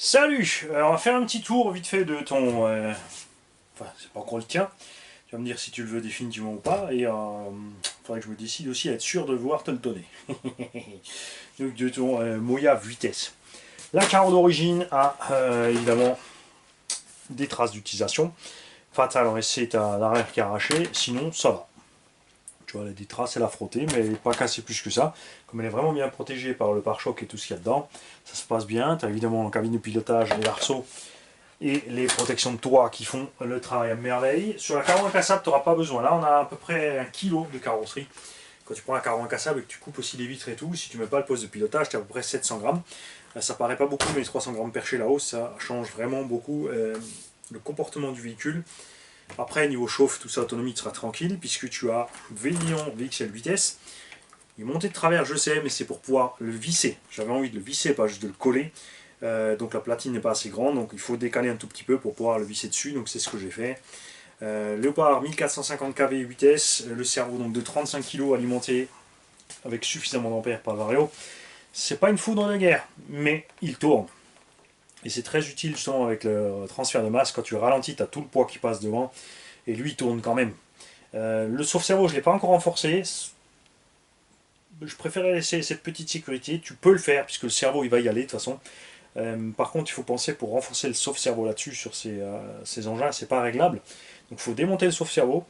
Salut! On va faire un petit tour vite fait de ton... Enfin, c'est pas encore le tien. Tu vas me dire si tu le veux définitivement ou pas. Et faudrait que je me décide aussi à être sûr de vouloir te le donner. Donc de ton Mojave vitesse. La carreau d'origine a évidemment des traces d'utilisation. Fatal en essai, t'as l'arrière qui est arraché. Sinon, ça va. Tu vois, elle a des traces, elle a frotté, mais elle n'est pas cassée plus que ça. Comme elle est vraiment bien protégée par le pare-choc et tout ce qu'il y a dedans, ça se passe bien. Tu as évidemment en cabine de pilotage les arceaux et les protections de toit qui font le travail à merveille. Sur la carreau incassable, tu n'auras pas besoin. Là, on a à peu près 1 kg de carrosserie. Quand tu prends un carreau incassable et que tu coupes aussi les vitres et tout, si tu ne mets pas le poste de pilotage, tu as à peu près 700 grammes. Ça paraît pas beaucoup, mais les 300 grammes perchés là-haut, ça change vraiment beaucoup le comportement du véhicule. Après, niveau chauffe, tout ça, autonomie, tu seras tranquille, puisque tu as Vélion VXL vitesse. Il est monté de travers, je sais, mais c'est pour pouvoir le visser. J'avais envie de le visser, pas juste de le coller. Donc la platine n'est pas assez grande, donc il faut décaler un tout petit peu pour pouvoir le visser dessus, donc c'est ce que j'ai fait. Léopard 1450 kV vitesse, le cerveau donc de 35 kg alimenté avec suffisamment d'ampères par Vario. C'est pas une foudre de guerre, mais il tourne. Et c'est très utile justement avec le transfert de masse, quand tu ralentis, tu as tout le poids qui passe devant, et lui il tourne quand même. Le sauve-cerveau, je ne l'ai pas encore renforcé. Je préférais laisser cette petite sécurité. Tu peux le faire, puisque le cerveau il va y aller de toute façon. Par contre, il faut penser pour renforcer le sauve-cerveau là-dessus, sur ces engins, c'est pas réglable. Donc il faut démonter le sauve-cerveau,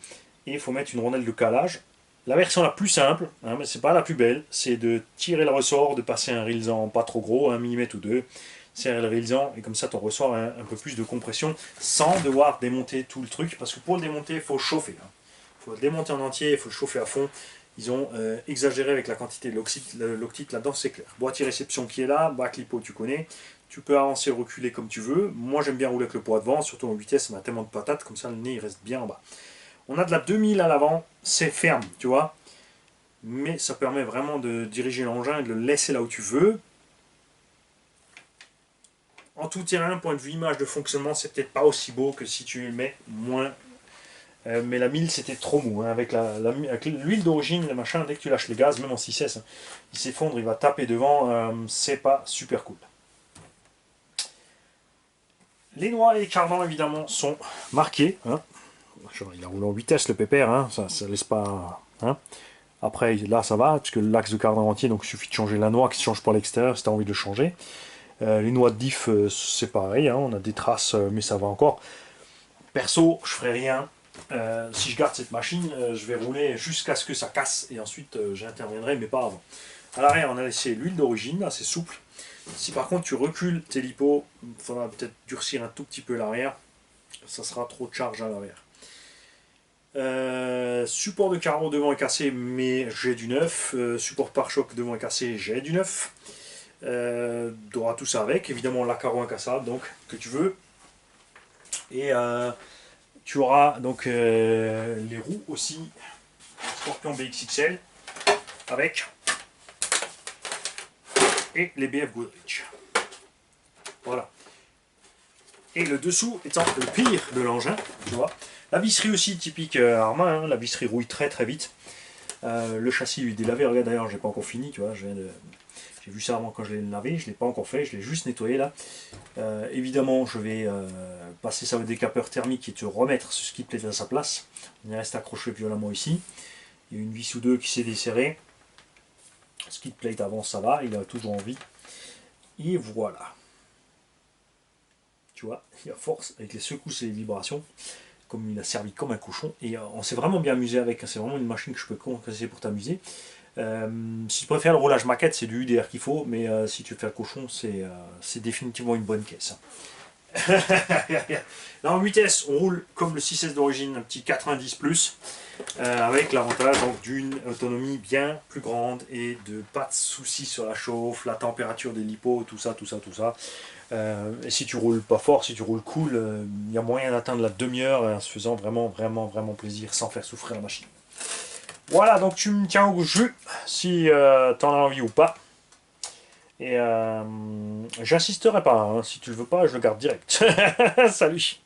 et il faut mettre une rondelle de calage. La version la plus simple, hein, mais c'est pas la plus belle, c'est de tirer le ressort, de passer un rilsan pas trop gros, 1 mm ou 2, serrer le rilsan, et comme ça ton ressort a un peu plus de compression, sans devoir démonter tout le truc, parce que pour le démonter, il faut chauffer. Il faut le démonter en entier, il faut le chauffer à fond. Ils ont exagéré avec la quantité de l'octite là-dedans, c'est clair. Boîtier réception qui est là, bac lipo tu connais. Tu peux avancer, reculer comme tu veux. Moi j'aime bien rouler avec le poids devant, surtout en vitesse, on a tellement de patates, comme ça le nez il reste bien en bas. On a de la 2000 à l'avant, c'est ferme, tu vois. Mais ça permet vraiment de diriger l'engin et de le laisser là où tu veux. En tout terrain, point de vue image de fonctionnement, c'est peut-être pas aussi beau que si tu mets moins. Mais la 1000 c'était trop mou, hein. Avec l'huile d'origine, le machin, dès que tu lâches les gaz, même en 6S, hein, il s'effondre, il va taper devant, c'est pas super cool. Les noix et les cardans évidemment sont marqués, hein. Il a roulé en vitesse le pépère, hein. Ça laisse pas. Hein. Après là ça va, parce que l'axe de cardan entier, donc il suffit de changer la noix qui se change par l'extérieur si tu as envie de le changer. Les noix de diff c'est pareil, hein. On a des traces, mais ça va encore. Perso, je ferai rien. Si je garde cette machine, je vais rouler jusqu'à ce que ça casse et ensuite j'interviendrai, mais pas avant. À l'arrière, on a laissé l'huile d'origine, c'est souple. Si par contre tu recules tes lipos, il faudra peut-être durcir un tout petit peu l'arrière. Ça sera trop de charge à l'arrière. Support de carreau devant est cassé, mais j'ai du neuf. Support pare-choc devant est cassé, j'ai du neuf. Tu auras tout ça avec. Évidemment, la carreau incassable, donc que tu veux. Et tu auras donc les roues aussi Scorpion BXXL avec et les BF Goodrich. Voilà. Et le dessous étant le pire de l'engin, tu vois. La visserie aussi typique Arma, hein. La visserie rouille très très vite. Le châssis lui délavé, regarde d'ailleurs, j'ai pas encore fini, tu vois. J'ai vu ça avant quand je l'ai lavé, je l'ai pas encore fait, je l'ai juste nettoyé là. Évidemment, je vais passer ça au décapeur thermique et te remettre ce skid plate à sa place. On y reste accroché violemment ici. Il y a une vis ou deux qui s'est desserrée. Skid plate avant, ça va, il a toujours envie. Et voilà. Tu vois, il a force avec les secousses et les vibrations. Comme il a servi comme un cochon. Et on s'est vraiment bien amusé avec. C'est vraiment une machine que je peux conseiller pour t'amuser. Si tu préfères le roulage maquette, c'est du UDR qu'il faut, mais si tu fais un cochon, c'est définitivement une bonne caisse. Là en vitesse, on roule comme le 6S d'origine, un petit 90 plus, avec l'avantage d'une autonomie bien plus grande et de pas de soucis sur la chauffe, la température des lipos, tout ça, tout ça, tout ça. Et si tu roules pas fort, si tu roules cool, il y a moyen d'atteindre la demi-heure en se faisant vraiment, vraiment, vraiment plaisir sans faire souffrir la machine. Voilà, donc tu me tiens au jus si t'en as envie ou pas. Et j'insisterai pas, hein. Si tu le veux pas, je le garde direct. Salut.